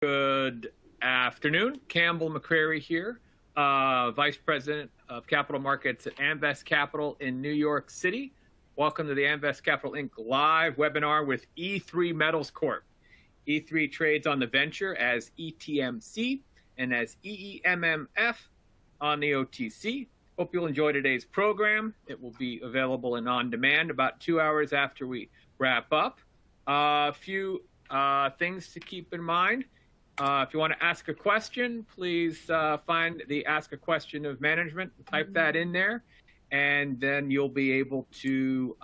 Good afternoon. Campbell McCrary here, Vice President of Capital Markets at Amvest Capital in New York City. Welcome to the Amvest Capital Inc. live webinar with E3 Metals Corp. E3 trades on the venture as ETMC and as EEMMF on the OTC. Hope you'll enjoy today's program. It will be available and on demand about 2 hours after we wrap up. A few things to keep in mind. If you want to ask a question, please find the Ask a Question of Management, type that in there, and then you'll be able to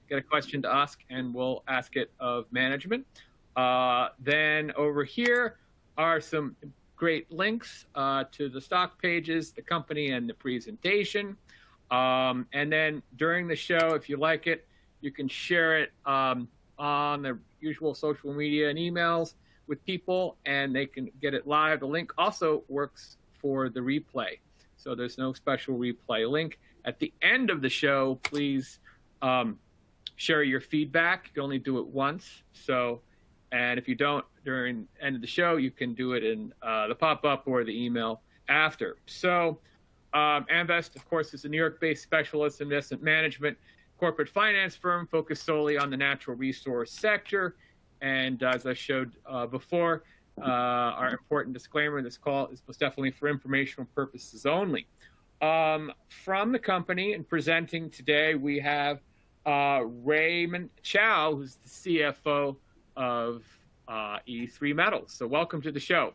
get a question to ask, and we'll ask it of management. Then over here are some great links to the stock pages, the company, and the presentation. And then during the show, if you like it, you can share it on the usual social media and emails with people, and they can get it live. The link also works for the replay, so there's no special replay link. At the end of the show, please share your feedback. You can only do it once, and if you don't during the end of the show, you can do it in the pop-up or the email after. So Amvest, of course, is a New York-based specialist investment management corporate finance firm focused solely on the natural resource sector. And as I showed before, our important disclaimer, this call is most definitely for informational purposes only. From the company and presenting today, we have Raymond Chow, who's the CFO of E3 Metals. So welcome to the show.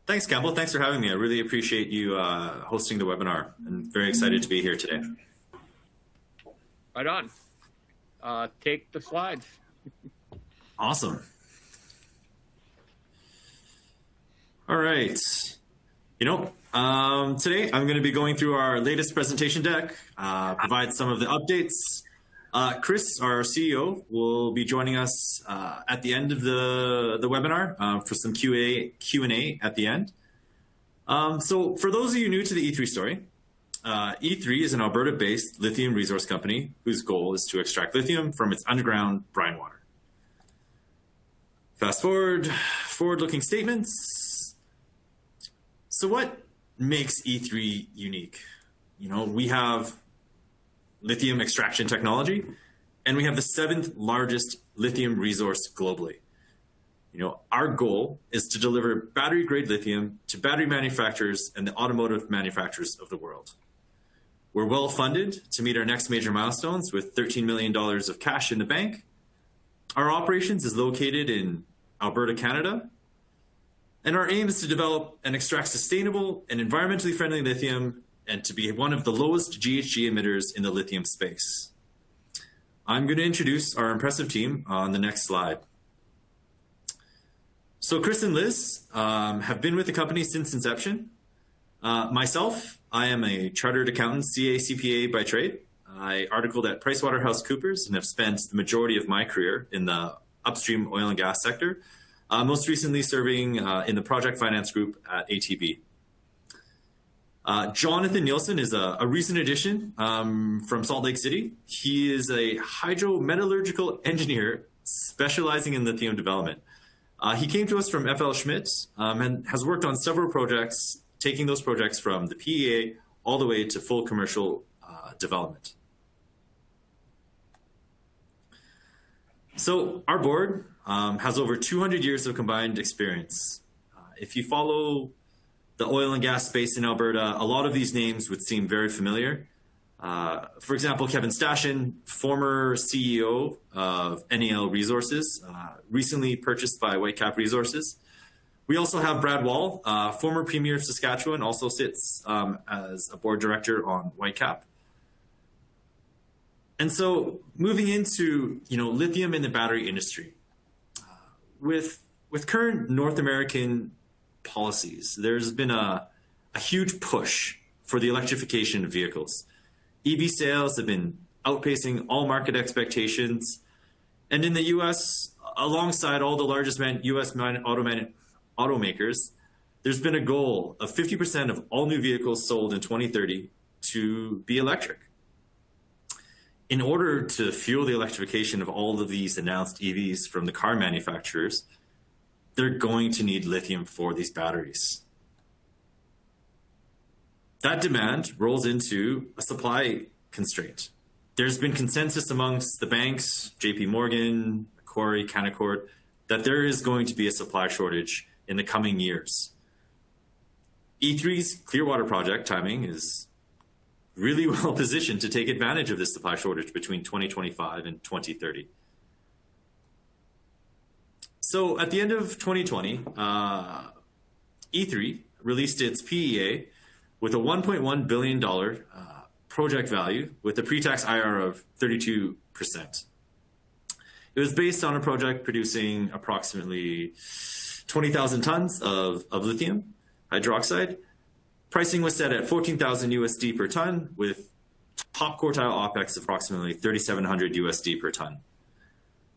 Thanks, Campbell. Thanks for having me. I really appreciate you hosting the webinar. I'm very excited to be here today. Right on. Take the slides. Awesome. All right. Today I'm going to be going through our latest presentation deck, provide some of the updates. Chris, our CEO, will be joining us at the end of the webinar for some Q&A at the end. So for those of you new to the E3 story, E3 is an Alberta-based lithium resource company whose goal is to extract lithium from its underground brine water. Fast forward-looking statements. So what makes E3 unique? We have lithium extraction technology, and we have the 7th largest lithium resource globally. Our goal is to deliver battery-grade lithium to battery manufacturers and the automotive manufacturers of the world. We're well funded to meet our next major milestones with $13 million of cash in the bank. Our operations is located in Alberta, Canada, and our aim is to develop and extract sustainable and environmentally friendly lithium and to be one of the lowest GHG emitters in the lithium space. I'm going to introduce our impressive team on the next slide. So Chris and Liz have been with the company since inception. Myself, I am a chartered accountant, CA/CPA by trade. I articled at PricewaterhouseCoopers and have spent the majority of my career in the upstream oil and gas sector, most recently serving in the project finance group at ATB. Jonathan Nielsen is a recent addition from Salt Lake City. He is a hydrometallurgical engineer specializing in lithium development. He came to us from FL Schmidt and has worked on several projects, taking those projects from the PEA all the way to full commercial development. So our board has over 200 years of combined experience. If you follow the oil and gas space in Alberta, a lot of these names would seem very familiar. For example, Kevin Stashen, former CEO of NAL Resources, recently purchased by Whitecap Resources. We also have Brad Wall, former Premier of Saskatchewan, also sits as a board director on Whitecap. And so moving into lithium in the battery industry, with current North American policies, there's been a huge push for the electrification of vehicles. EV sales have been outpacing all market expectations. And in the US, alongside all the largest US automakers, there's been a goal of 50% of all new vehicles sold in 2030 to be electric. In order to fuel the electrification of all of these announced EVs from the car manufacturers, they're going to need lithium for these batteries. That demand rolls into a supply constraint. There's been consensus amongst the banks, JP Morgan, Macquarie, Canaccord, that there is going to be a supply shortage in the coming years. E3's Clearwater Project timing is really well positioned to take advantage of this supply shortage between 2025 and 2030. So at the end of 2020, E3 released its PEA with a $1.1 billion project value with a pre-tax IRR of 32%. It was based on a project producing approximately 20,000 tons of lithium hydroxide. Pricing was set at 14,000 USD per ton with top quartile OPEX of approximately 3,700 USD per ton.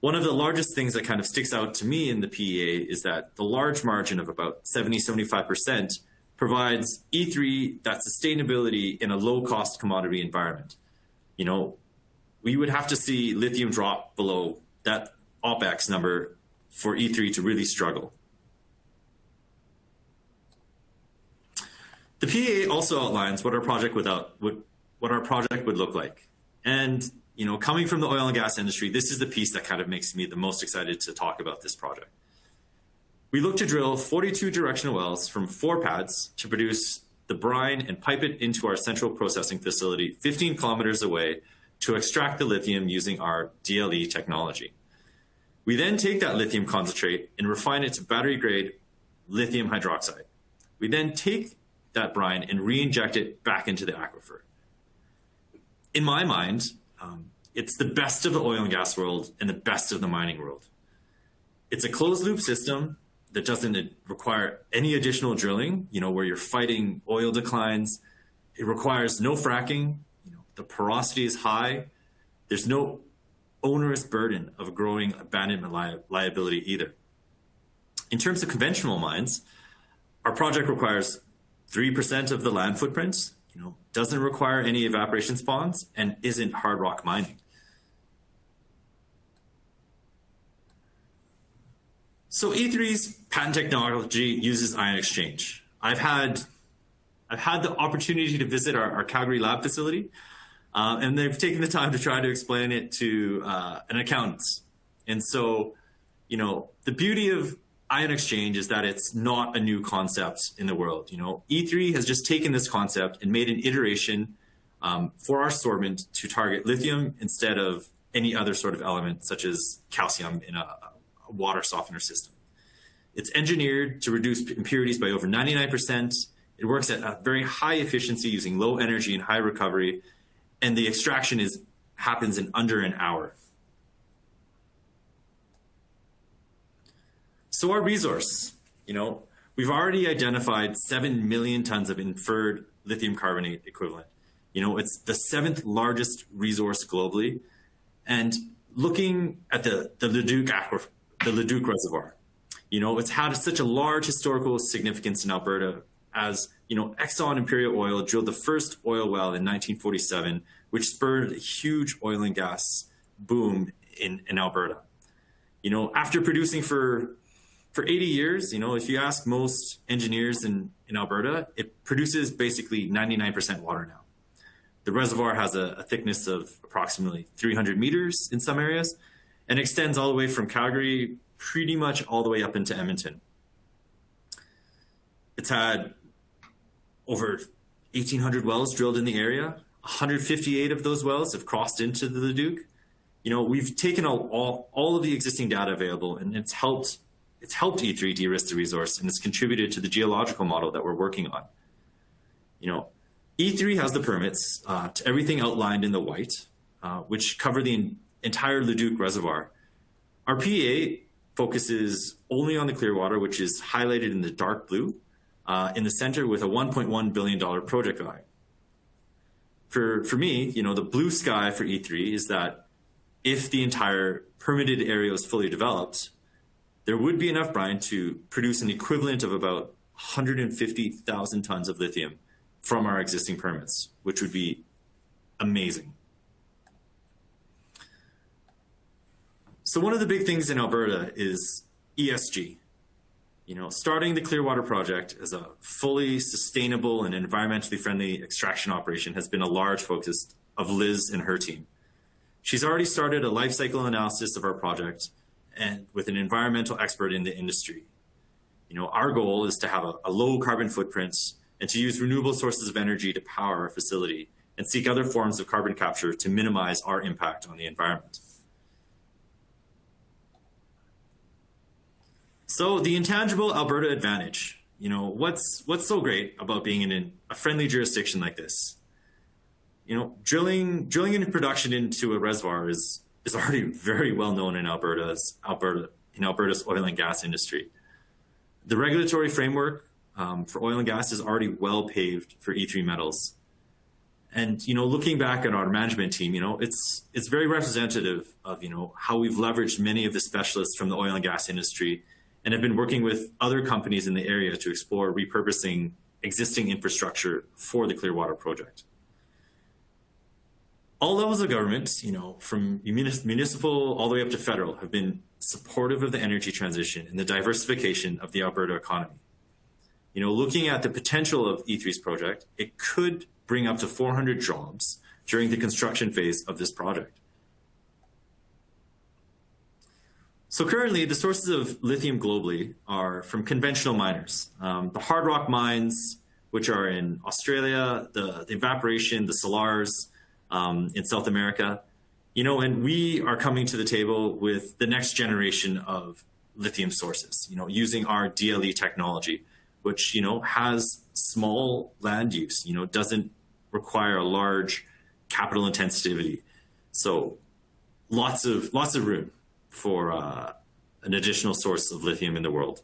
One of the largest things that kind of sticks out to me in the PEA is that the large margin of about 70-75% provides E3 that sustainability in a low-cost commodity environment. You know, we would have to see lithium drop below that OPEX number for E3 to really struggle. The PEA also outlines what our project would look like. And, you know, coming from the oil and gas industry, this is the piece that kind of makes me the most excited to talk about this project. We look to drill 42 directional wells from 4 pads to produce the brine and pipe it into our central processing facility 15 kilometers away to extract the lithium using our DLE technology. We then take that lithium concentrate and refine it to battery-grade lithium hydroxide. We then take that brine and re-inject it back into the aquifer. In my mind, it's the best of the oil and gas world and the best of the mining world. It's a closed-loop system that doesn't require any additional drilling, you know, where you're fighting oil declines. It requires no fracking. You know, the porosity is high. There's no onerous burden of growing abandonment liability either. In terms of conventional mines, our project requires 3% of the land footprint, you know, doesn't require any evaporation spawns, and isn't hard rock mining. So E3's patent technology uses ion exchange. I've had the opportunity to visit our Calgary lab facility, and they've taken the time to try to explain it to an accountant. And so, you know, the beauty of ion exchange is that it's not a new concept in the world. You know, E3 has just taken this concept and made an iteration for our sorbent to target lithium instead of any other sort of element, such as calcium in a water softener system. It's engineered to reduce impurities by over 99%. It works at a very high efficiency using low energy and high recovery, and the extraction happens in under an hour. So our resource, you know, we've already identified 7 million tons of inferred lithium carbonate equivalent. You know, it's the 7th largest resource globally. And looking at the Leduc Reservoir, you know, it's had such a large historical significance in Alberta as, you know, Exxon Imperial Oil drilled the first oil well in 1947, which spurred a huge oil and gas boom in Alberta. You know, after producing for 80 years, you know, if you ask most engineers in Alberta, it produces basically 99% water now. The reservoir has a thickness of approximately 300 meters in some areas and extends all the way from Calgary pretty much all the way up into Edmonton. It's had over 1,800 wells drilled in the area. 158 of those wells have crossed into the Leduc. You know, we've taken all of the existing data available, and it's helped E3 de-risk the resource, and it's contributed to the geological model that we're working on. You know, E3 has the permits to everything outlined in the white, which cover the entire Leduc Reservoir. Our PEA focuses only on the Clearwater, which is highlighted in the dark blue in the center with a $1.1 billion project value. For me, you know, the blue sky for E3 is that if the entire permitted area was fully developed, there would be enough brine to produce an equivalent of about 150,000 tons of lithium from our existing permits, which would be amazing. So one of the big things in Alberta is ESG. Starting the Clearwater Project as a fully sustainable and environmentally friendly extraction operation has been a large focus of Liz and her team. She's already started a life cycle analysis of our project and with an environmental expert in the industry. Our goal is to have a low carbon footprint and to use renewable sources of energy to power our facility and seek other forms of carbon capture to minimize our impact on the environment. So the intangible Alberta advantage, what's so great about being in a friendly jurisdiction like this? Drilling into production into a reservoir is already very well known in Alberta's oil and gas industry. The regulatory framework for oil and gas is already well paved for E3 metals. And, looking back at our management team, it's very representative of, how we've leveraged many of the specialists from the oil and gas industry and have been working with other companies in the area to explore repurposing existing infrastructure for the Clearwater project. All levels of government, from municipal all the way up to federal, have been supportive of the energy transition and the diversification of the Alberta economy. Looking at the potential of E3's project, it could bring up to 400 jobs during the construction phase of this project. So currently, the sources of lithium globally are from conventional miners. The hard rock mines, which are in Australia, the evaporation, the salars in South America, and we are coming to the table with the next generation of lithium sources, using our DLE technology, which, has small land use, doesn't require a large capital intensivity. So lots of room for an additional source of lithium in the world.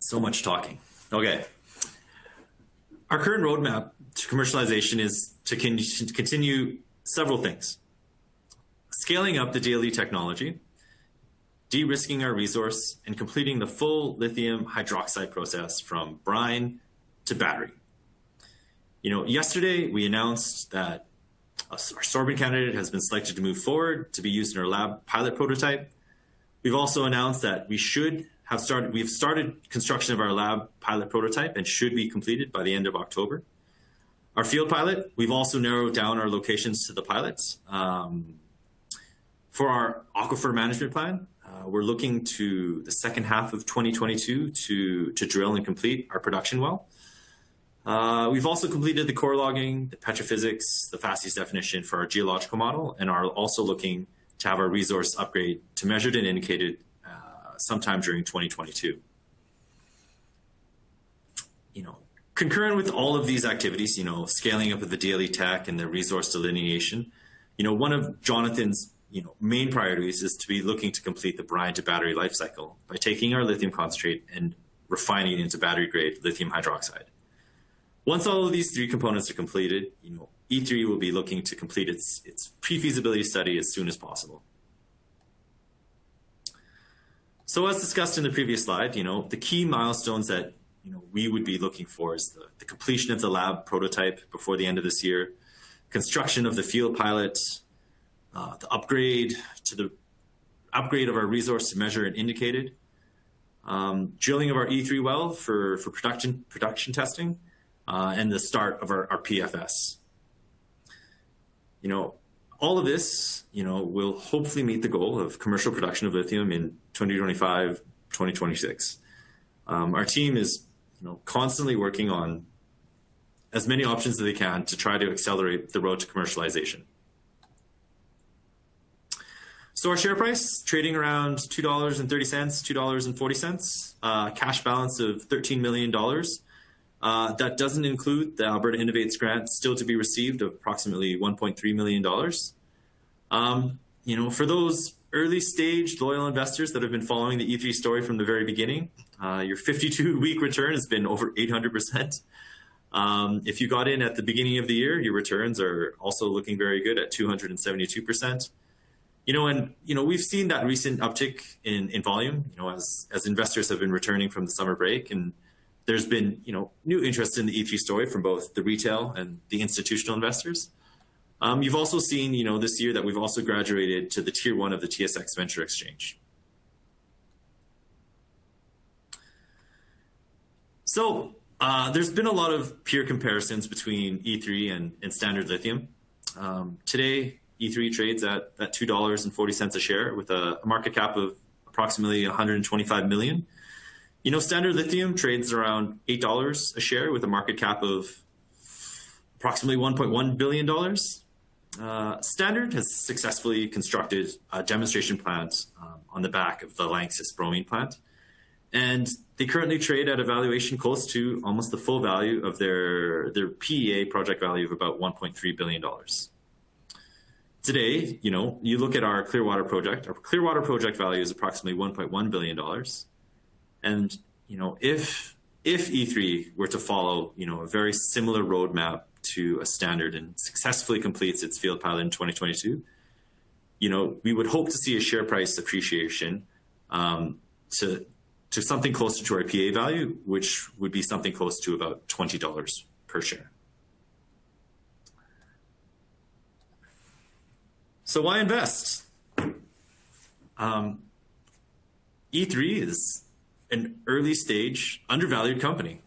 So much talking. Okay. Our current roadmap to commercialization is to continue several things. Scaling up the DLE technology, de-risking our resource, and completing the full lithium hydroxide process from brine to battery. Yesterday we announced that our sorbent candidate has been selected to move forward to be used in our lab pilot prototype. We've also announced that we've started construction of our lab pilot prototype and should be completed by the end of October. Our field pilot, we've also narrowed down our locations to the pilots. For our aquifer management plan, we're looking to the second half of 2022 to drill and complete our production well. We've also completed the core logging, the petrophysics, the FASTES definition for our geological model, and are also looking to have our resource upgrade to measured and indicated sometime during 2022. Concurrent with all of these activities, scaling up of the DLE tech and the resource delineation, one of Jonathan's main priorities is to be looking to complete the brine to battery life cycle by taking our lithium concentrate and refining it into battery grade lithium hydroxide. Once all of these three components are completed, E3 will be looking to complete its pre-feasibility study as soon as possible. So as discussed in the previous slide, the key milestones that we would be looking for is the completion of the lab prototype before the end of this year, construction of the field pilot, the upgrade of our resource to measure and indicated, drilling of our E3 well for production testing, and the start of our PFS. All of this, will hopefully meet the goal of commercial production of lithium in 2025, 2026. Our team is, constantly working on as many options as they can to try to accelerate the road to commercialization. So our share price trading around $2.30, $2.40, cash balance of $13 million. That doesn't include the Alberta Innovates grant still to be received of approximately $1.3 million. For those early stage loyal investors that have been following the E3 story from the very beginning, your 52-week return has been over 800%. If you got in at the beginning of the year, your returns are also looking very good at 272%. We've seen that recent uptick in volume, as investors have been returning from the summer break, and there's been, new interest in the E3 story from both the retail and the institutional investors. You've also seen, this year that we've also graduated to the tier 1 of the TSX Venture Exchange. So there's been a lot of peer comparisons between E3 and Standard Lithium. Today, E3 trades at $2.40 a share with a market cap of approximately 125 million. Standard Lithium trades around $8 a share with a market cap of approximately $1.1 billion. Standard has successfully constructed a demonstration plant on the back of the Lanxess bromine plant. And they currently trade at a valuation close to almost the full value of their PEA project value of about $1.3 billion. Today, you look at our Clearwater project. Our Clearwater project value is approximately $1.1 billion. And, if E3 were to follow, a very similar roadmap to a Standard and successfully completes its field pilot in 2022, we would hope to see a share price appreciation to something closer to our PA value, which would be something close to about $20 per share. So why invest? E3 is an early stage, undervalued company.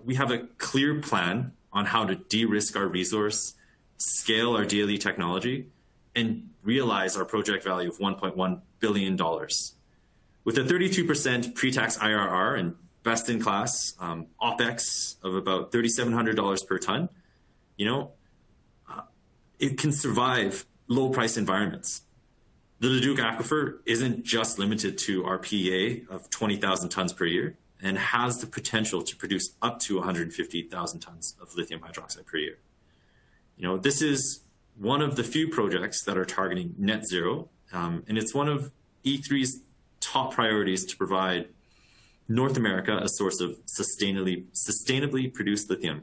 We have a clear plan on how to de-risk our resource, scale our DLE technology, and realize our project value of $1.1 billion. With a 32% pre-tax IRR and best-in-class OPEX of about $3,700 per ton, it can survive low-price environments. The Leduc aquifer isn't just limited to our PEA of 20,000 tons per year and has the potential to produce up to 150,000 tons of lithium hydroxide per year. This is one of the few projects that are targeting net zero, and it's one of E3's top priorities to provide North America a source of sustainably produced lithium.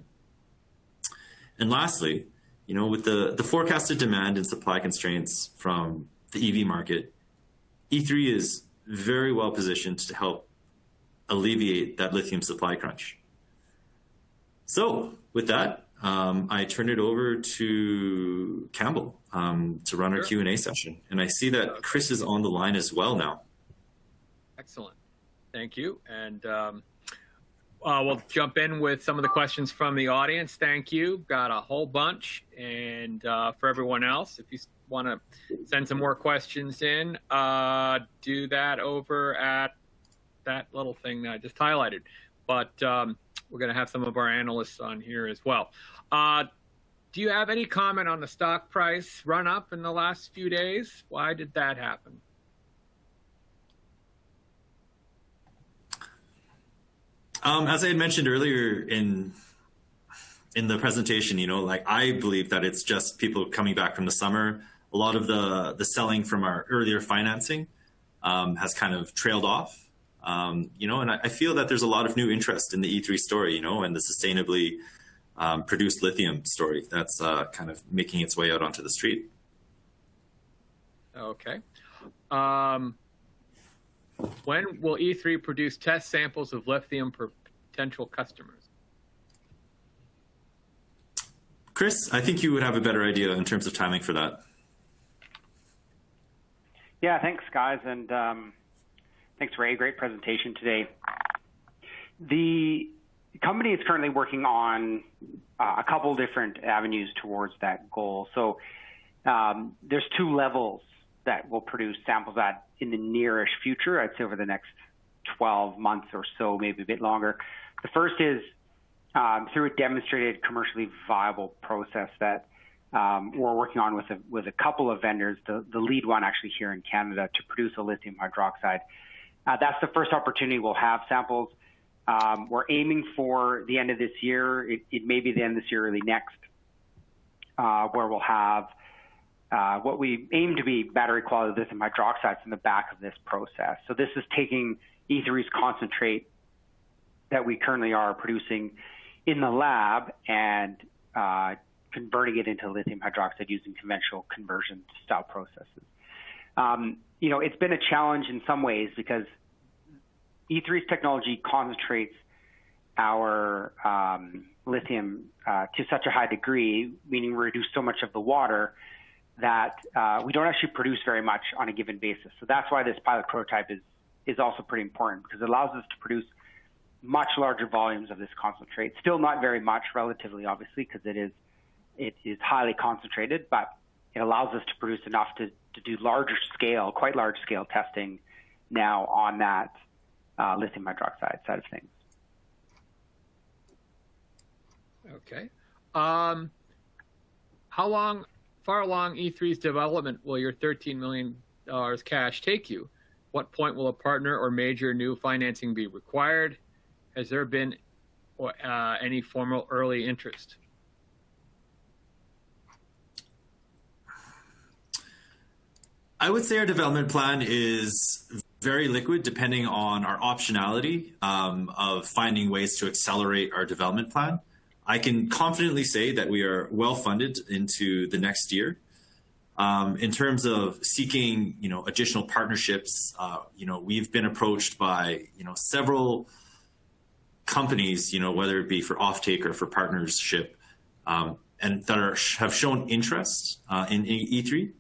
And lastly, with the forecasted demand and supply constraints from the EV market, E3 is very well positioned to help alleviate that lithium supply crunch. So with that, I turn it over to Campbell to run our Q&A session. And I see that Chris is on the line as well now. Excellent. Thank you. And we'll jump in with some of the questions from the audience. Thank you. Got a whole bunch. And for everyone else, if you want to send some more questions in, do that over at that little thing that I just highlighted. But we're going to have some of our analysts on here as well. Do you have any comment on the stock price run up in the last few days? Why did that happen? As I had mentioned earlier in the presentation, I believe that it's just people coming back from the summer. A lot of the selling from our earlier financing has kind of trailed off, and I feel that there's a lot of new interest in the E3 story, and the sustainably produced lithium story that's kind of making its way out onto the street. Okay. When will E3 produce test samples of lithium for potential customers? Chris, I think you would have a better idea in terms of timing for that. Yeah, thanks, guys. And thanks, Ray. Great presentation today. The company is currently working on a couple different avenues towards that goal. So there's two levels that will produce samples at in the nearish future, I'd say over the next 12 months or so, maybe a bit longer. The first is through a demonstrated commercially viable process that we're working on with a couple of vendors, the lead one actually here in Canada, to produce a lithium hydroxide. That's the first opportunity we'll have samples. We're aiming for the end of this year. It may be the end of this year, early next, where we'll have what we aim to be battery quality lithium hydroxide from the back of this process. So this is taking E3's concentrate that we currently are producing in the lab and converting it into lithium hydroxide using conventional conversion style processes. It's been a challenge in some ways because E3's technology concentrates our lithium to such a high degree, meaning we reduce so much of the water that we don't actually produce very much on a given basis. So that's why this pilot prototype is also pretty important, because it allows us to produce much larger volumes of this concentrate. Still not very much relatively, obviously, because it is highly concentrated, but it allows us to produce enough to do larger scale, quite large scale testing now on that lithium hydroxide side of things. Okay. How far along E3's development will your $13 million cash take you? What point will a partner or major new financing be required? Has there been any formal early interest? I would say our development plan is very liquid, depending on our optionality of finding ways to accelerate our development plan. I can confidently say that we are well funded into the next year. In terms of seeking, additional partnerships, we've been approached by, several companies, whether it be for offtake or for partnership, and that have shown interest in E3.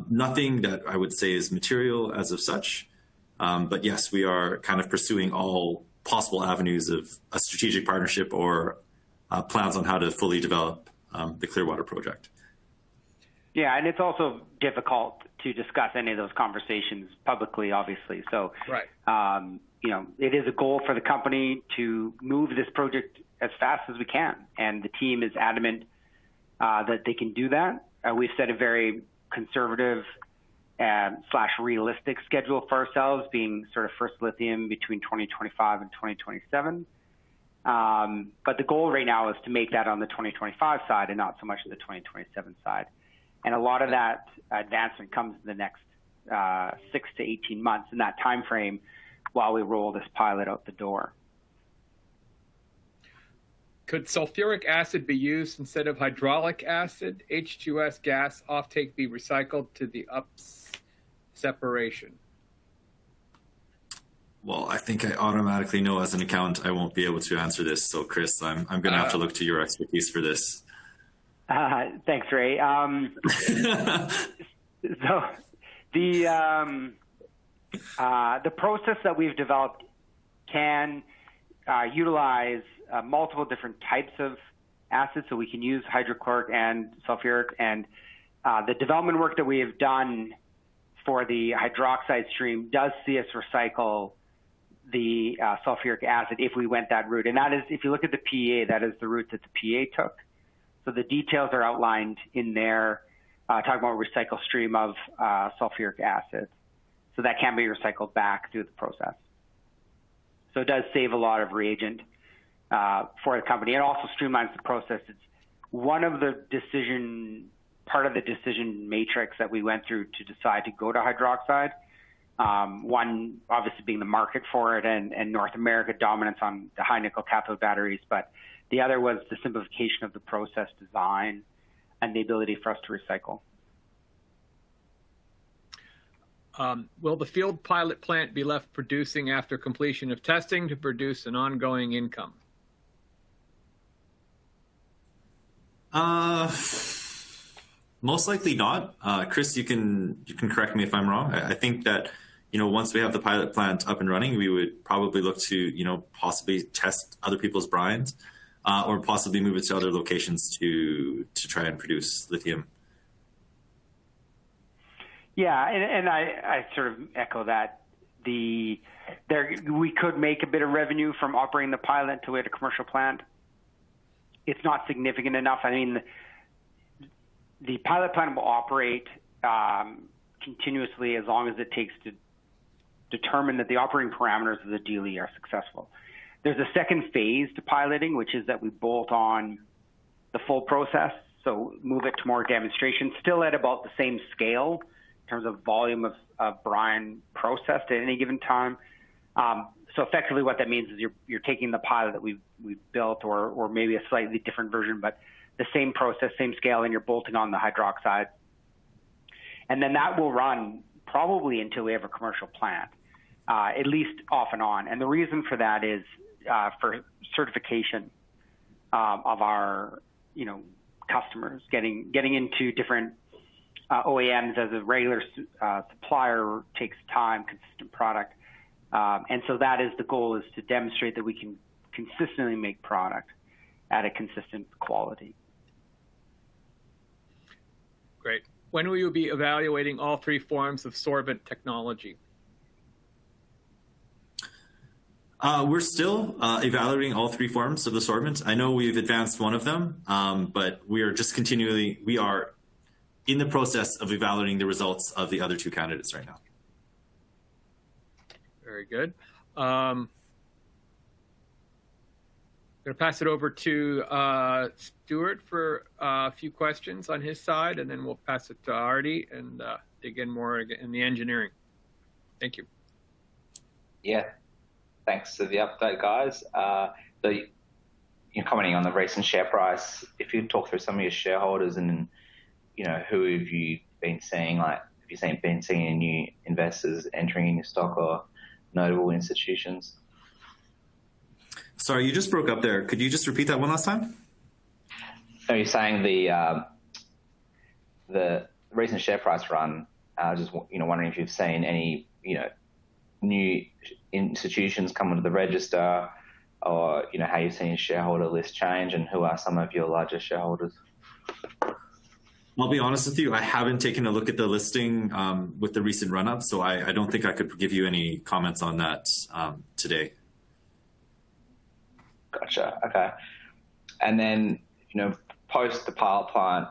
Nothing that I would say is material as of such, but yes, we are kind of pursuing all possible avenues of a strategic partnership or plans on how to fully develop the Clearwater project. Yeah, and it's also difficult to discuss any of those conversations publicly, obviously. So, right. It is a goal for the company to move this project as fast as we can, and the team is adamant that they can do that. We've set a very conservative / realistic schedule for ourselves, being sort of first lithium between 2025 and 2027. But the goal right now is to make that on the 2025 side and not so much the 2027 side. And a lot of that advancement comes in the next 6 to 18 months in that time frame while we roll this pilot out the door. Could sulfuric acid be used instead of hydraulic acid? H2S gas offtake be recycled to the ups separation? Well, I think I automatically know as an accountant I won't be able to answer this. So, Chris, I'm going to have to look to your expertise for this. Thanks, Ray. So the process that we've developed can utilize multiple different types of acids, so we can use hydrochloric and sulfuric. And the development work that we have done for the hydroxide stream does see us recycle the sulfuric acid if we went that route. And that is, if you look at the PEA, that is the route that the PEA took. So the details are outlined in there, talking about recycle stream of sulfuric acid. So that can be recycled back through the process. So it does save a lot of reagent for the company. It also streamlines the process. It's one of the part of the decision matrix that we went through to decide to go to hydroxide. One, obviously, being the market for it and North America dominance on the high nickel cathode batteries, but the other was the simplification of the process design and the ability for us to recycle. Will the field pilot plant be left producing after completion of testing to produce an ongoing income? Most likely not. Chris, you can correct me if I'm wrong. I think that, once we have the pilot plant up and running, we would probably look to, possibly test other people's brines, or possibly move it to other locations to try and produce lithium. Yeah, and I sort of echo that. We could make a bit of revenue from operating the pilot until we had a commercial plant. It's not significant enough. I mean, the pilot plant will operate continuously as long as it takes to determine that the operating parameters of the DLE are successful. There's a second phase to piloting, which is that we bolt on the full process, so move it to more demonstration, still at about the same scale in terms of volume of brine processed at any given time. So effectively what that means is you're taking the pilot that we've built or maybe a slightly different version, but the same process, same scale, and you're bolting on the hydroxide. And then that will run probably until we have a commercial plant, at least off and on. And the reason for that is for certification of our, customers, getting into different OEMs as a regular supplier takes time, consistent product. And so that is the goal, is to demonstrate that we can consistently make product at a consistent quality. Great. When will you be evaluating all three forms of sorbent technology? We're still evaluating all three forms of the sorbent. I know we've advanced one of them, but we are just we are in the process of evaluating the results of the other two candidates right now. Very good. I'm going to pass it over to Stuart for a few questions on his side, and then we'll pass it to Artie and dig in more in the engineering. Thank you. Yeah, thanks for the update, guys. You're commenting on the recent share price. If you talk through some of your shareholders and, who have you been seeing? Like, have you been seeing any new investors entering in your stock or notable institutions? Sorry, you just broke up there. Could you just repeat that one last time? Are you saying the recent share price run? Just wondering if you've seen any new institutions come into the register, or how you've seen your shareholder list change, and who are some of your largest shareholders? I'll be honest with you, I haven't taken a look at the listing with the recent run-up, so I don't think I could give you any comments on that today. Gotcha. Okay. And then, post the pilot plant,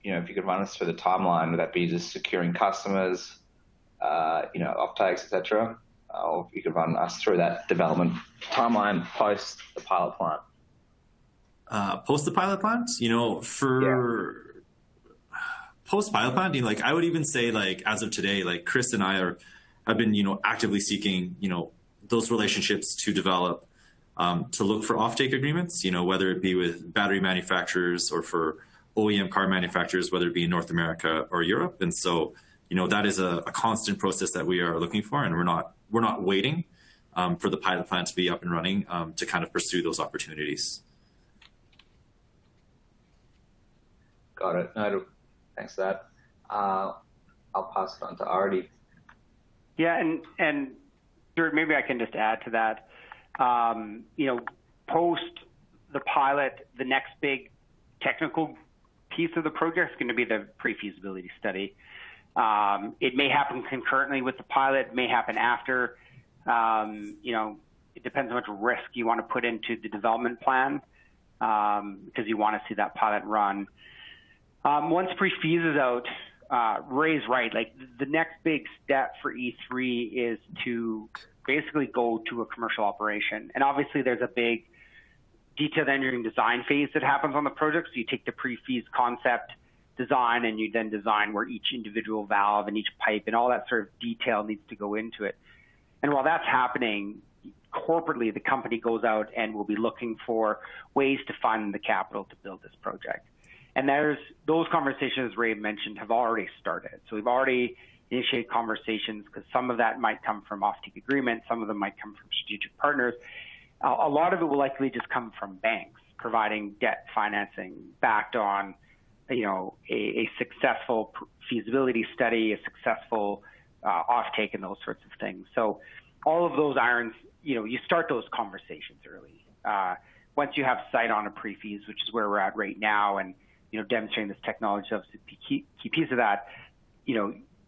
if you could run us through the timeline, would that be just securing customers, offtakes, et cetera? Or if you could run us through that development timeline post the pilot plant? Post the pilot plant, post pilot plant, I would even say, as of today, Chris and I have been, actively seeking, those relationships to develop, to look for offtake agreements, whether it be with battery manufacturers or for OEM car manufacturers, whether it be in North America or Europe. And so, that is a constant process that we are looking for, and we're not waiting for the pilot plant to be up and running to kind of pursue those opportunities. Got it. No, thanks for that. I'll pass it on to Artie. Yeah, and Stuart, maybe I can just add to that. Post the pilot, the next big technical piece of the project is going to be the pre-feasibility study. It may happen concurrently with the pilot, it may happen after. It depends how much risk you want to put into the development plan, because you want to see that pilot run. Once pre-feas is out, Ray's right. The next big step for E3 is to basically go to a commercial operation. And obviously there's a big detailed engineering design phase that happens on the project. So you take the pre-feas concept design and you then design where each individual valve and each pipe and all that sort of detail needs to go into it. And while that's happening, corporately, the company goes out and will be looking for ways to fund the capital to build this project. And those conversations Ray mentioned have already started. So we've already initiated conversations, because some of that might come from offtake agreements, some of them might come from strategic partners. A lot of it will likely just come from banks providing debt financing backed on, a successful feasibility study, a successful offtake, and those sorts of things. So all of those irons, you start those conversations early. Once you have sight on a pre-feas, which is where we're at right now, and demonstrating this technology is a key piece of that.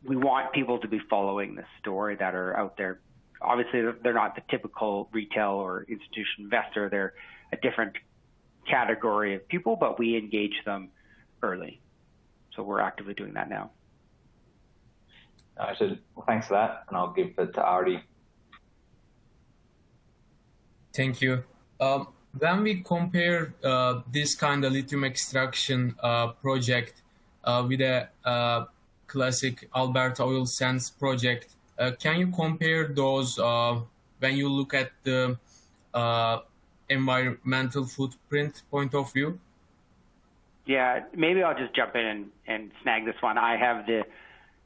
We want people to be following this story that are out there. Obviously, they're not the typical retail or institutional investor. They're a different category of people, but we engage them early. So we're actively doing that now. Well, thanks for that, and I'll give it to Artie. Thank you. When we compare this kind of lithium extraction project with a classic Alberta oil sands project, can you compare those when you look at the environmental footprint point of view? Yeah, maybe I'll just jump in and snag this one. I have the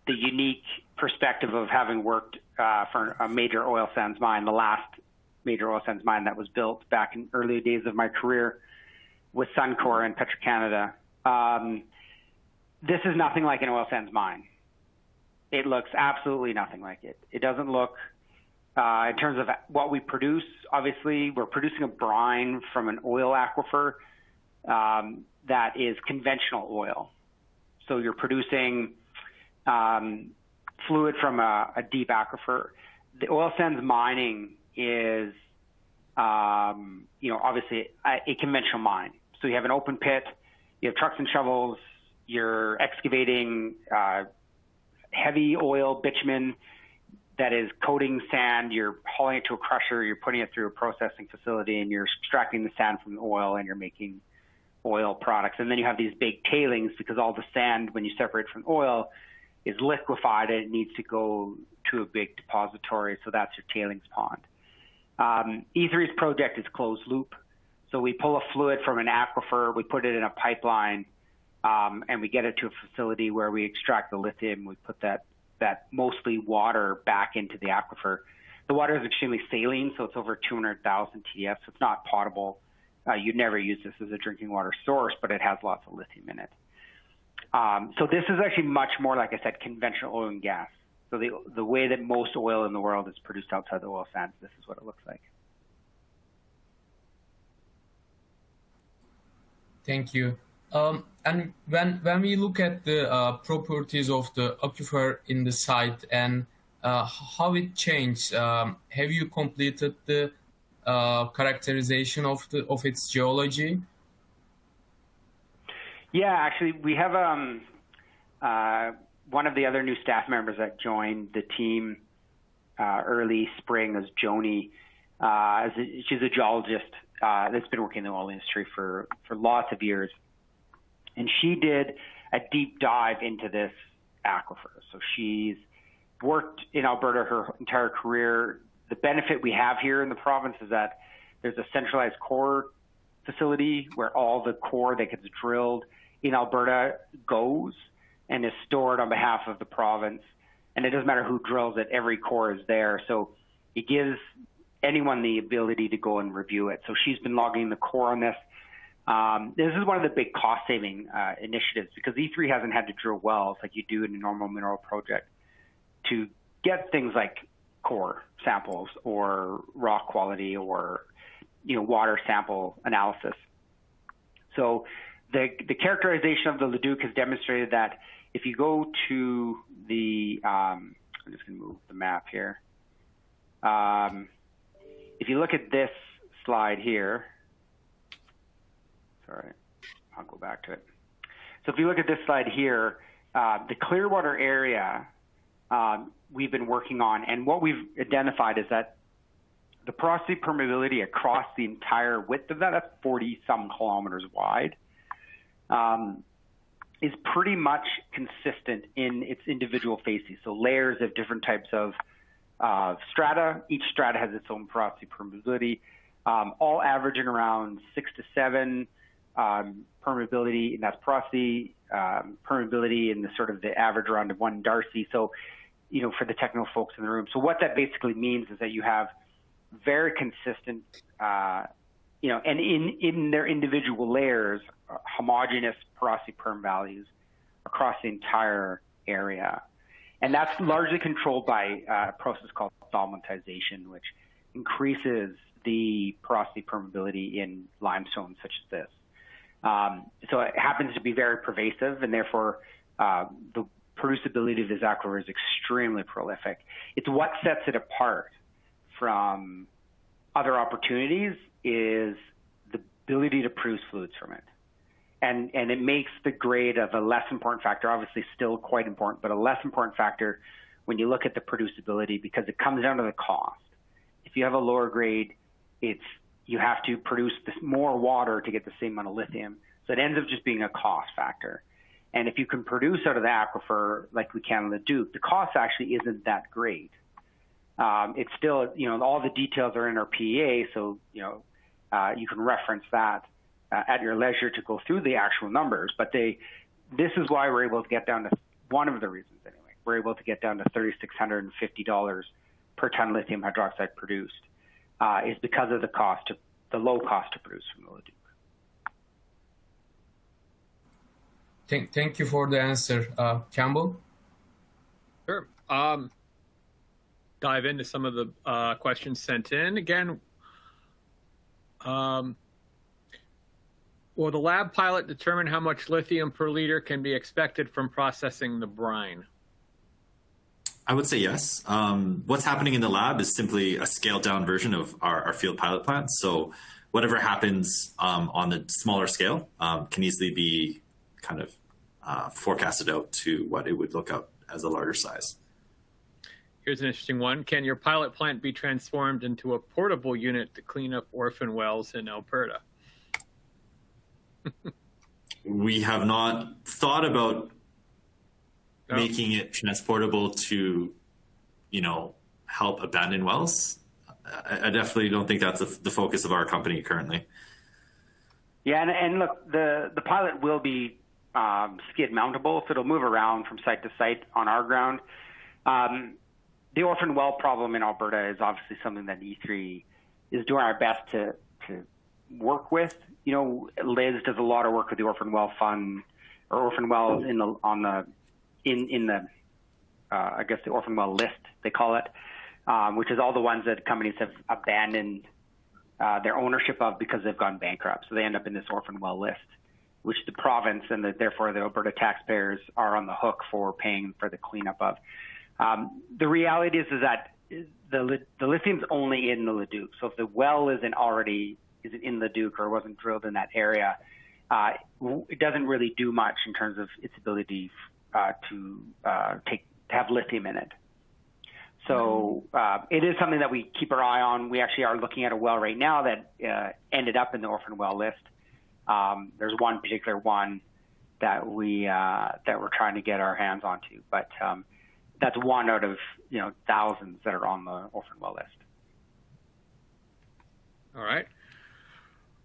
unique perspective of having worked for a major oil sands mine the last major oil sands mine that was built back in early days of my career with Suncor and Petro-Canada. This is nothing like an oil sands mine. It looks absolutely nothing like it. It doesn't look, in terms of what we produce, obviously, we're producing a brine from an oil aquifer that is conventional oil. So you're producing fluid from a deep aquifer. The oil sands mining is, obviously a conventional mine. So you have an open pit, you have trucks and shovels, you're excavating heavy oil bitumen that is coating sand, you're hauling it to a crusher, you're putting it through a processing facility, and you're extracting the sand from the oil, and you're making oil products. And then you have these big tailings, because all the sand, when you separate from oil, is liquefied, and it needs to go to a big depository, so that's your tailings pond. E3's project is closed loop. So we pull a fluid from an aquifer, we put it in a pipeline, and we get it to a facility where we extract the lithium. We put that mostly water back into the aquifer. The water is extremely saline, so it's over 200,000 TDF, so it's not potable. You'd never use this as a drinking water source, but it has lots of lithium in it. So this is actually much more, like I said, conventional oil and gas. So the way that most oil in the world is produced outside the oil sands, this is what it looks like. Thank you. And when we look at the properties of the aquifer in the site and how it changed, have you completed the characterization of its geology? Yeah, actually, we have one of the other new staff members that joined the team early spring is Joni. She's a geologist that's been working in the oil industry for lots of years. And she did a deep dive into this aquifer. So she's worked in Alberta her entire career. The benefit we have here in the province is that there's a centralized core facility where all the core that gets drilled in Alberta goes and is stored on behalf of the province. And it doesn't matter who drills it, every core is there. So it gives anyone the ability to go and review it. So she's been logging the core on this. This is one of the big cost-saving initiatives, because E3 hasn't had to drill wells like you do in a normal mineral project to get things like core samples or rock quality or water sample analysis. So the characterization of the Leduc has demonstrated that if you go to the, I'm just going to move the map here. If you look at this slide here, sorry, I'll go back to it. So if you look at this slide here, the Clearwater area we've been working on, and what we've identified is that the porosity permeability across the entire width of that's 40-some kilometers wide, is pretty much consistent in its individual facies. So layers of different types of strata. Each strata has its own porosity permeability, all averaging around 6 to 7 permeability, and that's porosity permeability in the sort of the average around 1 Darcy. So, for the technical folks in the room. So what that basically means is that you have very consistent, and in their individual layers, homogeneous porosity perm values across the entire area. And that's largely controlled by a process called solventization, which increases the porosity permeability in limestone such as this. So it happens to be very pervasive, and therefore the producibility of this aquifer is extremely prolific. It's what sets it apart from other opportunities is the ability to produce fluids from it. And it makes the grade of a less important factor, obviously still quite important, but a less important factor when you look at the producibility, because it comes down to the cost. If you have a lower grade, you have to produce more water to get the same amount of lithium. So it ends up just being a cost factor. And if you can produce out of the aquifer like we can in Leduc, the cost actually isn't that great. It's still, all the details are in our PEA, so, you can reference that at your leisure to go through the actual numbers. But this is why we're able to get down to, one of the reasons anyway, we're able to get down to $3,650 per ton lithium hydroxide produced. is because of the low cost to produce from the Leduc. Thank you for the answer, Campbell. Sure. Dive into some of the questions sent in. Again, will the lab pilot determine how much lithium per liter can be expected from processing the brine? I would say yes. What's happening in the lab is simply a scaled down version of our field pilot plant. So whatever happens on the smaller scale can easily be kind of forecasted out to what it would look up as a larger size. Here's an interesting one. Can your pilot plant be transformed into a portable unit to clean up orphan wells in Alberta? We have not thought about making it transportable to, help abandon wells. I definitely don't think that's the focus of our company currently. Yeah, and look, the pilot will be skid mountable, so it'll move around from site to site on our ground. The orphan well problem in Alberta is obviously something that E3 is doing our best to work with. Liz does a lot of work with the Orphan Well Fund, or orphan wells in the I guess the orphan well list, they call it, which is all the ones that companies have abandoned their ownership of because they've gone bankrupt. So they end up in this orphan well list, which the province and therefore the Alberta taxpayers are on the hook for paying for the cleanup of. The reality is that the lithium's only in the Leduc. So if the well isn't in Leduc or wasn't drilled in that area, it doesn't really do much in terms of its ability to have lithium in it. So it is something that we keep our eye on. We actually are looking at a well right now that ended up in the orphan well list. There's one particular one that we're trying to get our hands onto, but that's one out of thousands that are on the orphan well list. All right.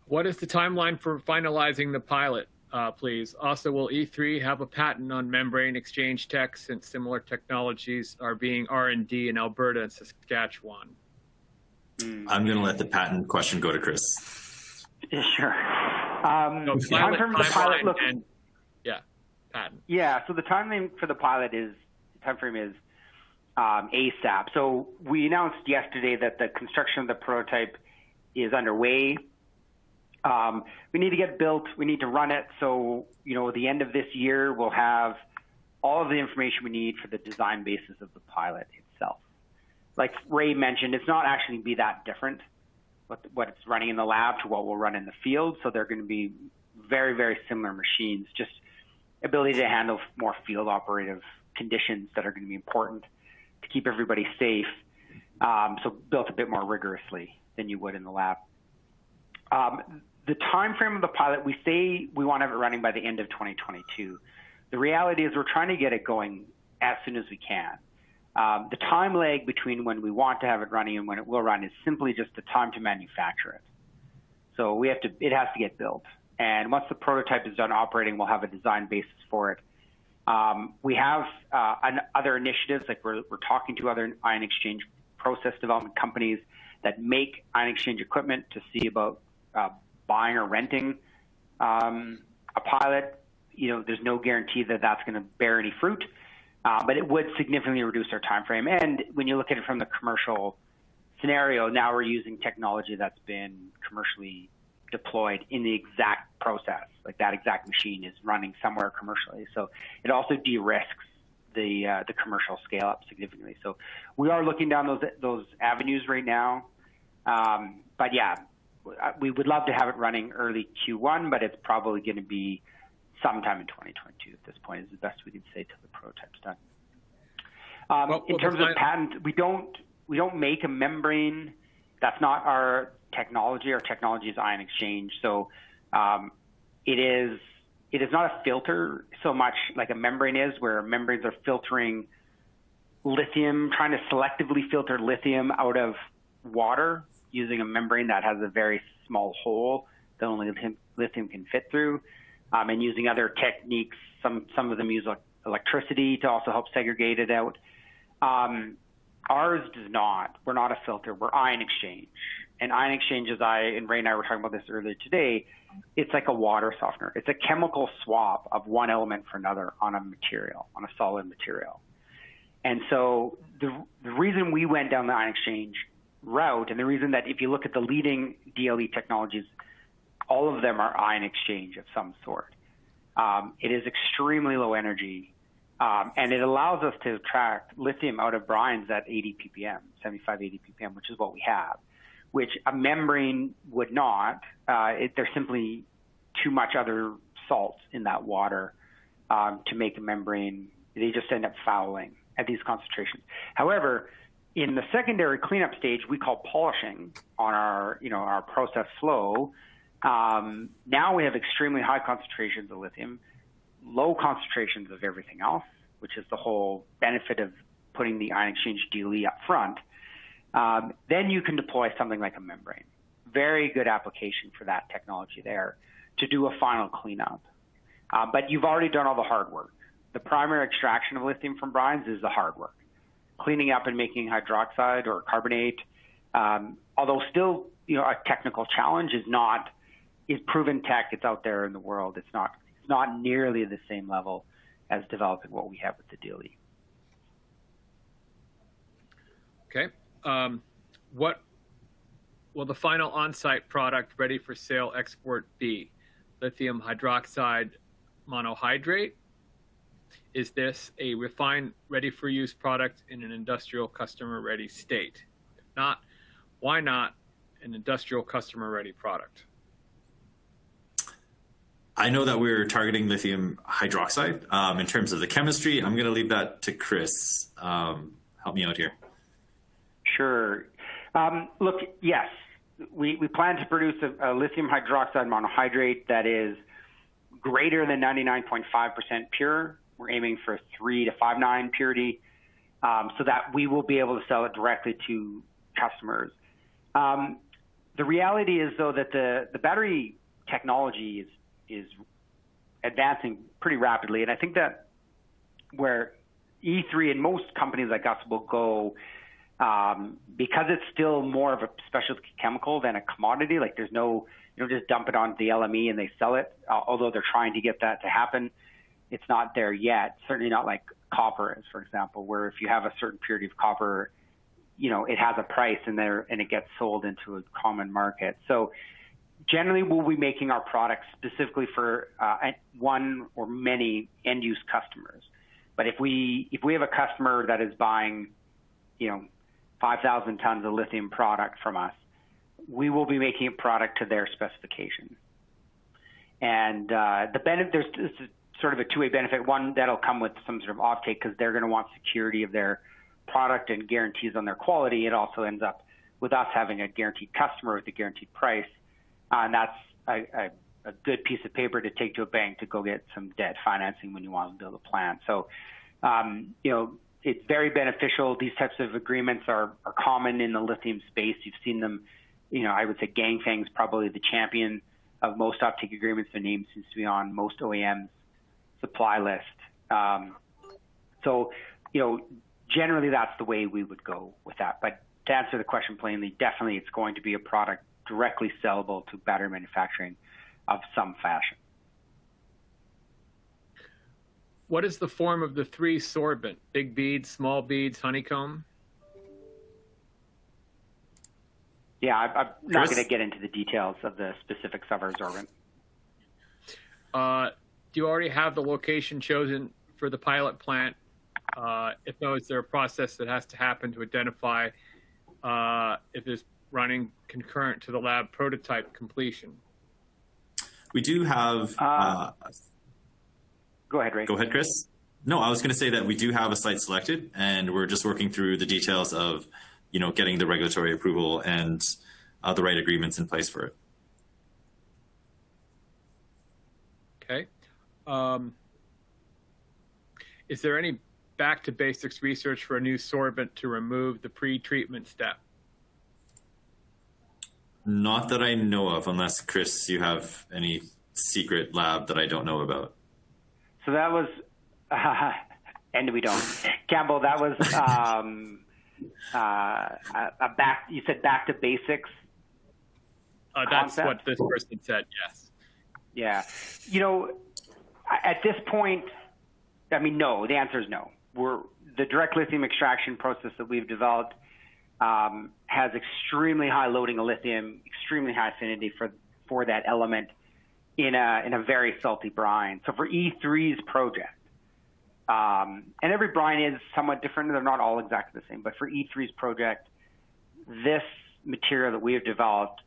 What is the timeline for finalizing the pilot, please? Also, will E3 have a patent on membrane exchange tech since similar technologies are being R&D in Alberta and Saskatchewan? I'm going to let the patent question go to Chris. Yeah, sure. Patent. Yeah, so the timeline for the pilot is ASAP. So we announced yesterday that the construction of the prototype is underway. We need to get built. We need to run it. So, at the end of this year, we'll have all of the information we need for the design basis of the pilot itself. Like Ray mentioned, it's not actually be that different what it's running in the lab to what we'll run in the field. So they're going to be very, very similar machines, just ability to handle more field operative conditions that are going to be important to keep everybody safe. So built a bit more rigorously than you would in the lab. The time frame of the pilot, we say we want to have it running by the end of 2022. The reality is we're trying to get it going as soon as we can. The time lag between when we want to have it running and when it will run is simply just the time to manufacture it. So it has to get built. And once the prototype is done operating, we'll have a design basis for it. We have other initiatives, like we're talking to other ion exchange process development companies that make ion exchange equipment to see about buying or renting a pilot. There's no guarantee that that's going to bear any fruit, but it would significantly reduce our time frame. And when you look at it from the commercial scenario, now we're using technology that's been commercially deployed in the exact process. Like that exact machine is running somewhere commercially. So it also de-risks the commercial scale up significantly. So we are looking down those avenues right now. But yeah, we would love to have it running early Q1, but it's probably going to be sometime in 2022 at this point is the best we can say till the prototype's done. In terms of patent, we don't make a membrane. That's not our technology. Our technology is ion exchange. So it is not a filter so much like a membrane is, where membranes are filtering lithium, trying to selectively filter lithium out of water using a membrane that has a very small hole that only lithium can fit through, and using other techniques. Some of them use electricity to also help segregate it out. Ours does not. We're not a filter. We're ion exchange. And ion exchange, and Ray and I were talking about this earlier today, it's like a water softener. It's a chemical swap of one element for another on a material, on a solid material. And so the reason we went down the ion exchange route, and the reason that if you look at the leading DLE technologies, all of them are ion exchange of some sort. It is extremely low energy, and it allows us to extract lithium out of brines at 80 ppm, 75, 80 ppm, which is what we have, which a membrane would not. There's simply too much other salt in that water to make a membrane. They just end up fouling at these concentrations. However, in the secondary cleanup stage, we call polishing on our process flow. Now we have extremely high concentrations of lithium, low concentrations of everything else, which is the whole benefit of putting the ion exchange DLE up front. Then you can deploy something like a membrane. Very good application for that technology there to do a final cleanup. But you've already done all the hard work. The primary extraction of lithium from brines is the hard work. Cleaning up and making hydroxide or carbonate, although still a technical challenge, is proven tech. It's out there in the world. It's not nearly the same level as developing what we have with the DLE. Okay. What will the final on-site product ready for sale export be? Lithium hydroxide monohydrate? Is this a refined, ready-for-use product in an industrial customer-ready state? If not, why not an industrial customer-ready product? I know that we're targeting lithium hydroxide. In terms of the chemistry, I'm going to leave that to Chris. Help me out here. Sure. Look, yes, we plan to produce a lithium hydroxide monohydrate that is greater than 99.5% pure. We're aiming for 3 to 5.9 purity, so that we will be able to sell it directly to customers. The reality is, though, that the battery technology is advancing pretty rapidly, and I think that where E3 and most companies like us will go, because it's still more of a specialty chemical than a commodity. Like there's no, just dump it onto the LME and they sell it. Although they're trying to get that to happen, it's not there yet. Certainly not like copper is, for example, where if you have a certain purity of copper, it has a price and it gets sold into a common market. So generally we'll be making our products specifically for one or many end use customers. But if we have a customer that is buying, 5,000 tons of lithium product from us, we will be making a product to their specification. And the benefit, there's sort of a two-way benefit. One, that'll come with some sort of offtake because they're going to want security of their product and guarantees on their quality. It also ends up with us having a guaranteed customer with a guaranteed price. And that's a good piece of paper to take to a bank to go get some debt financing when you want to build a plant. So, it's very beneficial. These types of agreements are common in the lithium space. You've seen them, I would say Ganfeng's probably the champion of most offtake agreements. Their name seems to be on most OEMs' supply list. So, generally that's the way we would go with that. But to answer the question plainly, definitely it's going to be a product directly sellable to battery manufacturing of some fashion. What is the form of the 3 sorbent? Big beads, small beads, honeycomb? Yeah, I'm not going to get into the details of the specifics of our sorbent. Do you already have the location chosen for the pilot plant? If no, is there a process that has to happen to identify if it's running concurrent to the lab prototype completion? We do have... Go ahead, Ray. Go ahead, Chris. No, I was going to say that we do have a site selected, and we're just working through the details of, getting the regulatory approval and the right agreements in place for it. Okay. Is there any back to basics research for a new sorbent to remove the pre-treatment step? Not that I know of, unless, Chris, you have any secret lab that I don't know about. So that was, and we don't. Campbell, that was you said back to basics. That's concept? what this person said. Yes. Yeah. You know, at this point, I mean, no. The answer is no. The direct lithium extraction process that we've developed has extremely high loading of lithium, extremely high affinity for that element in a very salty brine. So for E3's project, and every brine is somewhat different. They're not all exactly the same. But for E3's project, this material that we have developed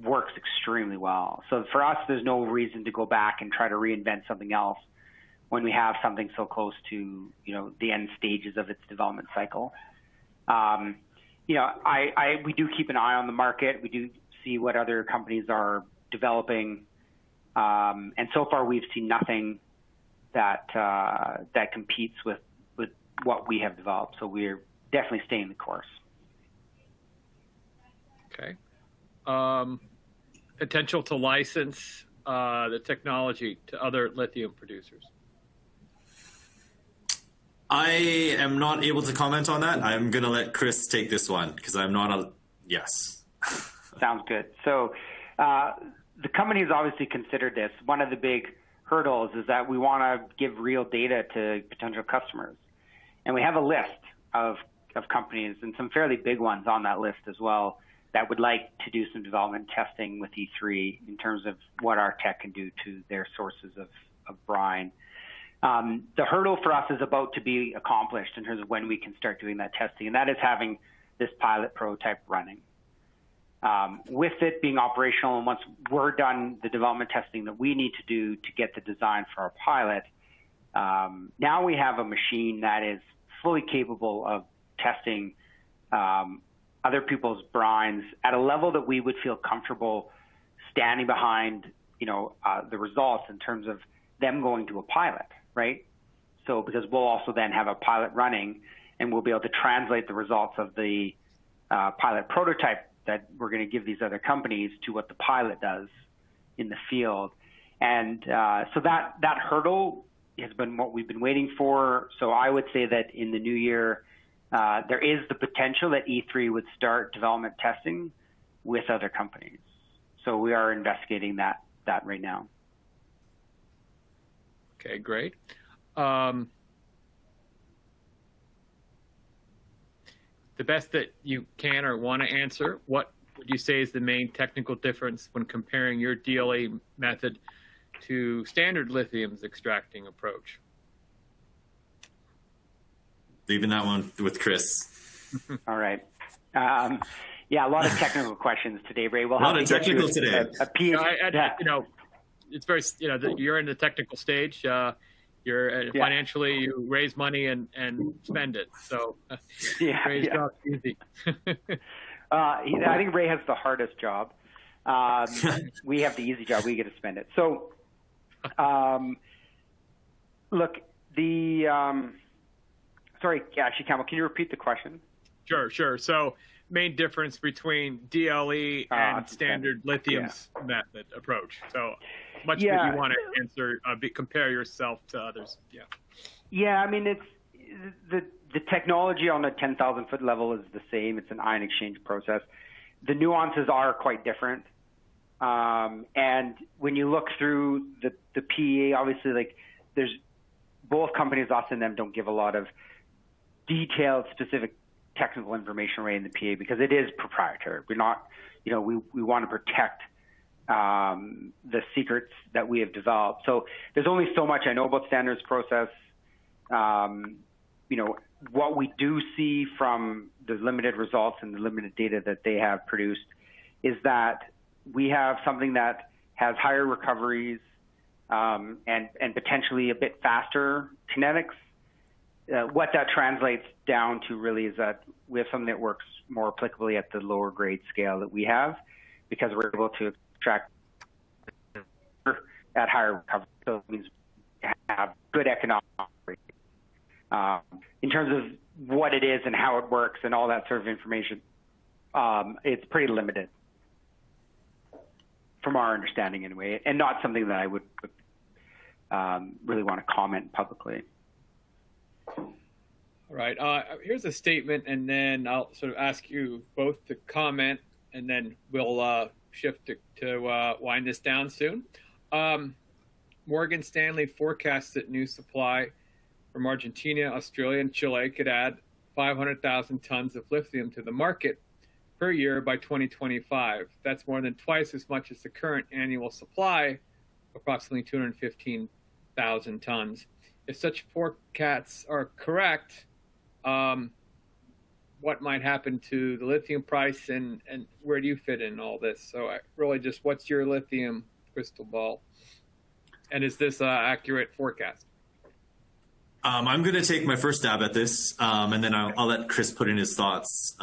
works extremely well. So for us, there's no reason to go back and try to reinvent something else when we have something so close to, you know, the end stages of its development cycle. You know, we do keep an eye on the market. We do see what other companies are developing. And so far, we've seen nothing that competes with what we have developed. So we're definitely staying the course. Okay. Potential to license the technology to other lithium producers. I am not able to comment on that. I'm going to let Chris take this one because I'm not a yes. Sounds good. So the company has obviously considered this. One of the big hurdles is that we want to give real data to potential customers. And we have a list of companies and some fairly big ones on that list as well that would like to do some development testing with E3 in terms of what our tech can do to their sources of brine. The hurdle for us is about to be accomplished in terms of when we can start doing that testing, and that is having this pilot prototype running. With it being operational, and once we're done the development testing that we need to do to get the design for our pilot, now we have a machine that is fully capable of testing other people's brines at a level that we would feel comfortable standing behind, you know, the results in terms of them going to a pilot, right? So because we'll also then have a pilot running, and we'll be able to translate the results of the pilot prototype that we're going to give these other companies to what the pilot does in the field. And so that hurdle has been what we've been waiting for. So I would say that in the new year, there is the potential that E3 would start development testing with other companies. So we are investigating that right now. Okay, great. The best that you can or want to answer, what would you say is the main technical difference when comparing your DLE method to standard lithium's extracting approach? Leaving that one with Chris. All right. Yeah, a lot of technical questions today, Ray. We'll a lot of technical today. You know, it's very, you know, you're in the technical stage. Financially, you raise money and spend it. So Ray's job's easy. I think Ray has the hardest job. We have the easy job. We get to spend it. So, look, sorry, actually, Campbell, can you repeat the question? Sure. So main difference between DLE and standard lithium's method approach. So much that you want to answer, compare yourself to others. Yeah, I mean, it's the technology on the 10,000 foot level is the same. It's an ion exchange process. The nuances are quite different. And when you look through the PEA, obviously, like there's both companies, us and them, don't give a lot of detailed, specific technical information right in the PEA because it is proprietary. We're not, you know, we want to protect the secrets that we have developed. So there's only so much I know about standards process. You know, what we do see from the limited results and the limited data that they have produced is that we have something that has higher recoveries and potentially a bit faster kinetics. What that translates down to really is that we have something that works more applicably at the lower grade scale that we have because we're able to extract at higher recovery. So it means we have good economic in terms of what it is and how it works and all that sort of information. It's pretty limited from our understanding anyway, and not something that I would really want to comment publicly. All right. Here's a statement, and then I'll sort of ask you both to comment, and then we'll shift to wind this down soon. Morgan Stanley forecasts that new supply from Argentina, Australia, and Chile could add 500,000 tons of lithium to the market per year by 2025. That's more than twice as much as the current annual supply, approximately 215,000 tons. If such forecasts are correct, what might happen to the lithium price, and where do you fit in all this? So really just what's your lithium crystal ball? And is this an accurate forecast? I'm going to take my first stab at this, and then I'll let Chris put in his thoughts.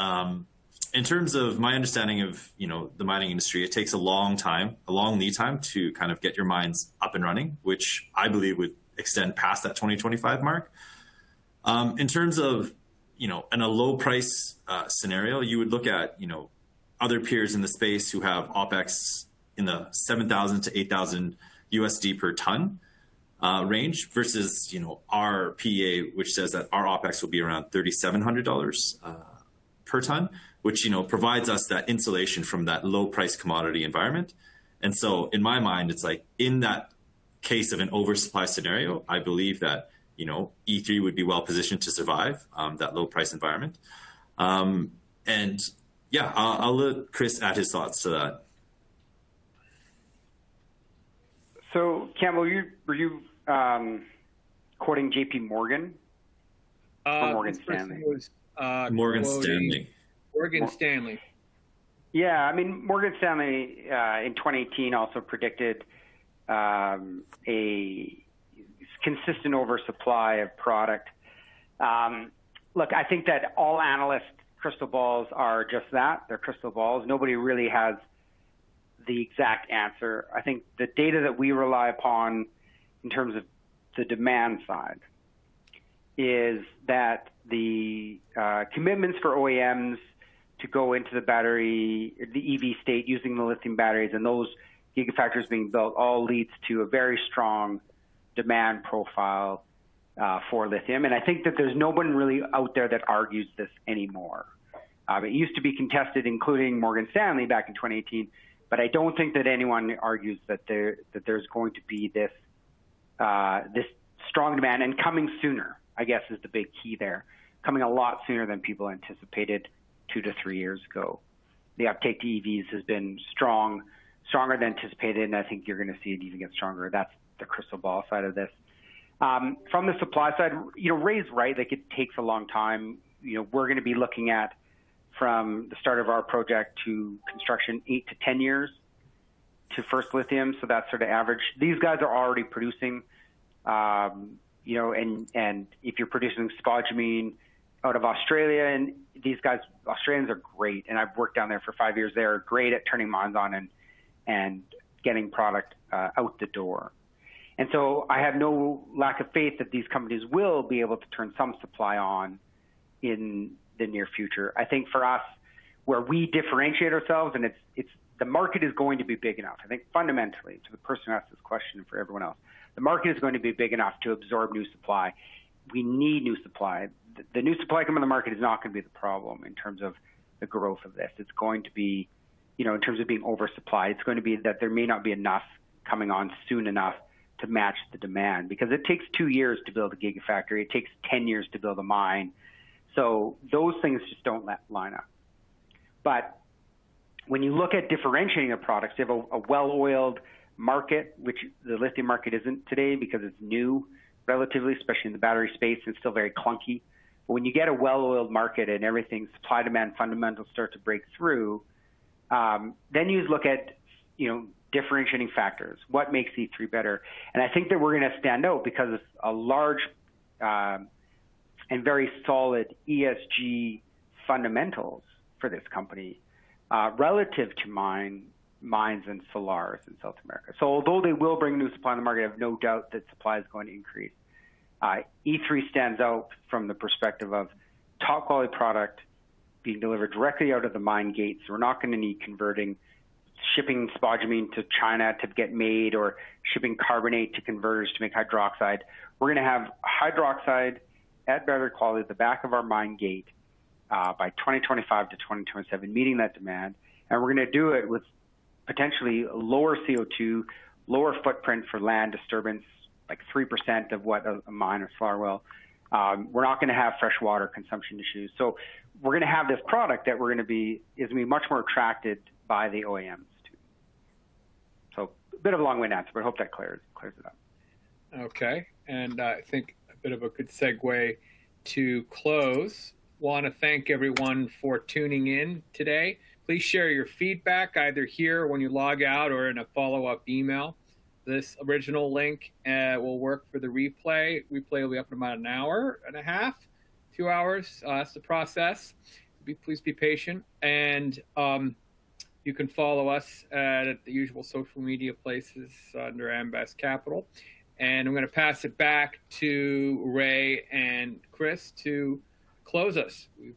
In terms of my understanding of, the mining industry, it takes a long lead time to kind of get your mines up and running, which I believe would extend past that 2025 mark. In terms of, in a low price scenario, you would look at, other peers in the space who have OPEX in the 7,000 to 8,000 USD per ton range versus, our PEA, which says that our OPEX will be around $3,700 per ton, which, provides us that insulation from that low price commodity environment. And so in my mind, it's like in that case of an oversupply scenario, I believe that, E3 would be well positioned to survive that low price environment. And yeah, I'll let Chris add his thoughts to that. So, Campbell, were you quoting JP Morgan or Morgan Stanley? Morgan Stanley. Morgan Stanley. Yeah, I mean, Morgan Stanley in 2018 also predicted a consistent oversupply of product. Look, I think that all analyst crystal balls are just that. They're crystal balls. Nobody really has the exact answer. I think the data that we rely upon in terms of the demand side is that the commitments for OEMs to go into the battery, the EV state using the lithium batteries, and those gigafactories being built all leads to a very strong demand profile for lithium. And I think that there's no one really out there that argues this anymore. It used to be contested, including Morgan Stanley back in 2018, but I don't think that anyone argues that there's going to be this this strong demand, and coming sooner, I guess, is the big key there. Coming a lot sooner than people anticipated 2 to 3 years ago. The uptake to EVs has been stronger than anticipated, and I think you're going to see it even get stronger. That's the crystal ball side of this. From the supply side, Ray's right. Like, it takes a long time. We're going to be looking at, from the start of our project to construction, 8 to 10 years to first lithium. So that's sort of average. These guys are already producing, and if you're producing spodumene out of Australia, and these guys, Australians are great, and I've worked down there for 5 years. They're great at turning mines on and getting product out the door. And so I have no lack of faith that these companies will be able to turn some supply on in the near future. I think for us, where we differentiate ourselves, and it's the market is going to be big enough. I think fundamentally, to the person who asked this question and for everyone else, the market is going to be big enough to absorb new supply. We need new supply. The new supply coming on the market is not going to be the problem in terms of the growth of this. It's going to be, in terms of being oversupplied, it's going to be that there may not be enough coming on soon enough to match the demand, because it takes 2 years to build a gigafactory. It takes 10 years to build a mine. So those things just don't line up. But when you look at differentiating the products, you have a well-oiled market, which the lithium market isn't today because it's new relatively, especially in the battery space, and it's still very clunky. But when you get a well-oiled market and everything, supply-demand fundamentals start to break through, then you look at, differentiating factors. What makes E3 better? And I think that we're going to stand out because of a large and very solid ESG fundamentals for this company relative to mines and Solaris in South America. So although they will bring new supply on the market, I have no doubt that supply is going to increase. E3 stands out from the perspective of top quality product being delivered directly out of the mine gates. We're not going to need converting, shipping spodumene to China to get made, or shipping carbonate to converters to make hydroxide. We're going to have hydroxide at better quality at the back of our mine gate by 2025 to 2027, meeting that demand. And we're going to do it with potentially lower CO2, lower footprint for land disturbance, like 3% of what a mine or flower well. We're not going to have fresh water consumption issues. So we're going to have this product that is going to be much more attracted by the OEMs too. So a bit of a long-winded answer, but I hope that clears it up. Okay, and I think a bit of a good segue to close. Want to thank everyone for tuning in today. Please share your feedback either here when you log out or in a follow-up email. This original link will work for the replay. Replay will be up in about an hour and a half, 2 hours. That's the process. Please be patient. And you can follow us at the usual social media places under Amvest Capital. And I'm going to pass it back to Ray and Chris to close us. We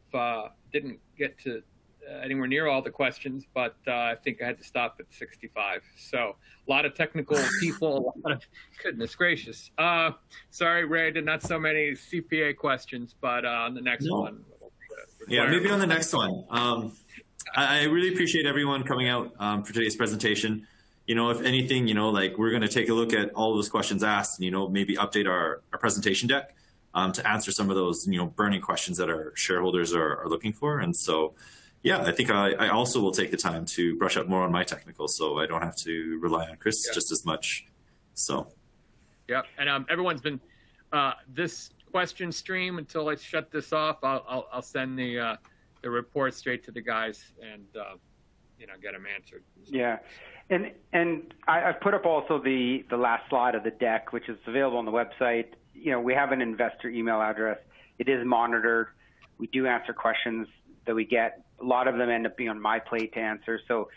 didn't get to anywhere near all the questions, but I think I had to stop at 65. So a lot of technical people, goodness gracious. Sorry, Ray, did not so many CPA questions, but on the next one. Yeah, maybe on the next one. I really appreciate everyone coming out for today's presentation. If anything, like we're going to take a look at all those questions asked and, maybe update our presentation deck to answer some of those, burning questions that our shareholders are looking for. And so, yeah, I think I also will take the time to brush up more on my technical so I don't have to rely on Chris just as much. So. Yeah, and everyone's been, this question stream, until I shut this off, I'll send the report straight to the guys and, get them answered. Yeah. And I've put up also the last slide of the deck, which is available on the website. We have an investor email address. It is monitored. We do answer questions that we get. A lot of them end up being on my plate to answer. So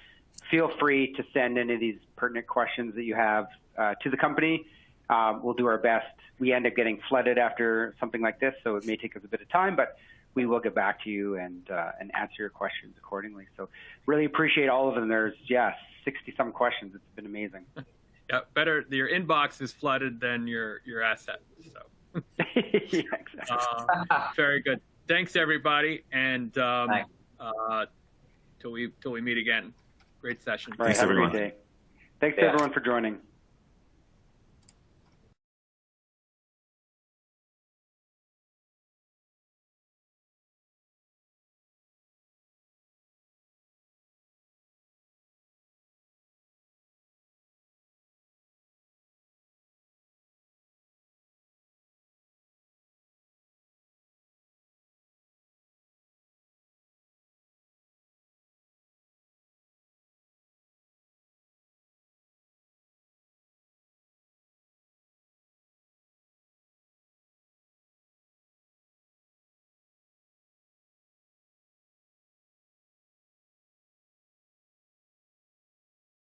feel free to send any of these pertinent questions that you have to the company. We'll do our best. We end up getting flooded after something like this, so it may take us a bit of time, but we will get back to you and answer your questions accordingly. So really appreciate all of them. There's 60-some questions. It's been amazing. Yeah, better your inbox is flooded than your asset. So yeah, exactly. Very good. Thanks everybody, and till we meet again. Great session. All right, Thanks have everyone. a great day. Thanks to everyone for joining.